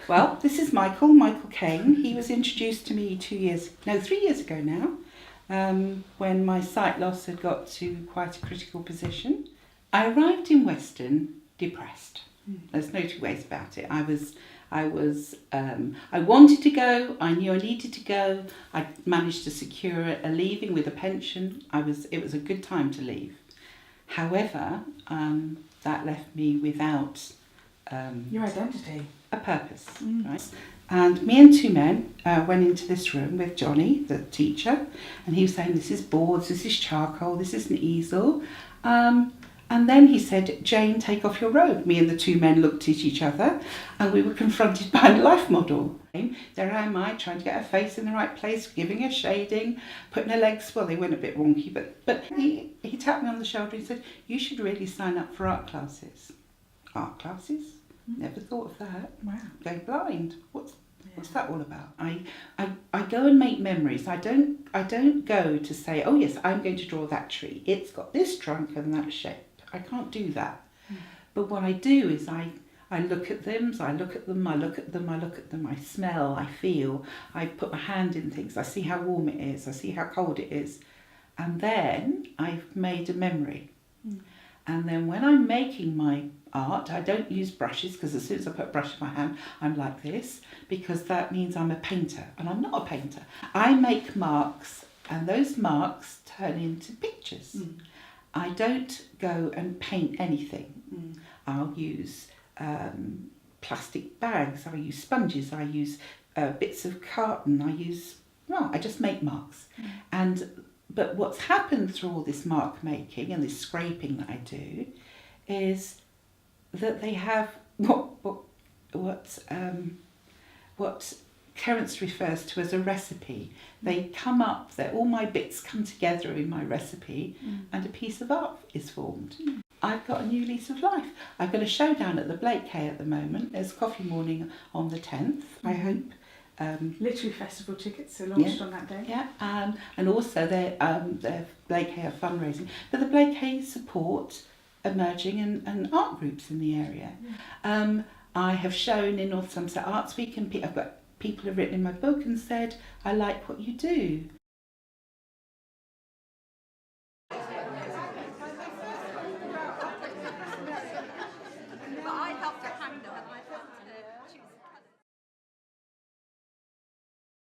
Well, this is Michael Kane. He was introduced to me 3 years ago now, when my sight loss had got to quite a critical position. I arrived in Weston depressed. There's no two ways about it. I wanted to go. I knew I needed to go. I managed to secure a leaving with a pension. It was a good time to leave. However, that left me without your identity, a purpose, right? And me and two men went into this room with Johnny, the teacher, and he was saying, this is boards, this is charcoal, this is an easel. And then he said, Jane, take off your robe. Me and the two men looked at each other and we were confronted by a life model. There am I, trying to get her face in the right place, giving her shading, putting her legs, well, they went a bit wonky, but he tapped me on the shoulder and said, you should really sign up for art classes. Art classes? Never thought of that. Wow. Going blind. What's that all about? I go and make memories. I don't go to say, oh yes, I'm going to draw that tree. It's got this trunk and that shape. I can't do that. But what I do is I look at them, I look at them, I smell, I feel, I put my hand in things, I see how warm it is, I see how cold it is. And then I've made a memory. And then when I'm making my art, I don't use brushes, because as soon as I put a brush in my hand, I'm like this, because that means I'm a painter, and I'm not a painter. I make marks, and those marks turn into pictures. I don't go and paint anything. I'll use plastic bags, I'll use sponges, I use bits of carton, I just make marks. But what's happened through all this mark making and this scraping that I do is that they have what Kerrance refers to as a recipe. They come up, all my bits come together in my recipe and a piece of art is formed. I've got a new lease of life. I've got a showdown at the Blakehay at the moment. There's coffee morning on the 10th, I hope. Literary festival tickets are launched on that day. Yeah, and also their Blakehay are fundraising. But the Blakehay support emerging and art groups in the area. I have shown in North Somerset Arts Week, and I've got people have written in my book and said, I like what you do.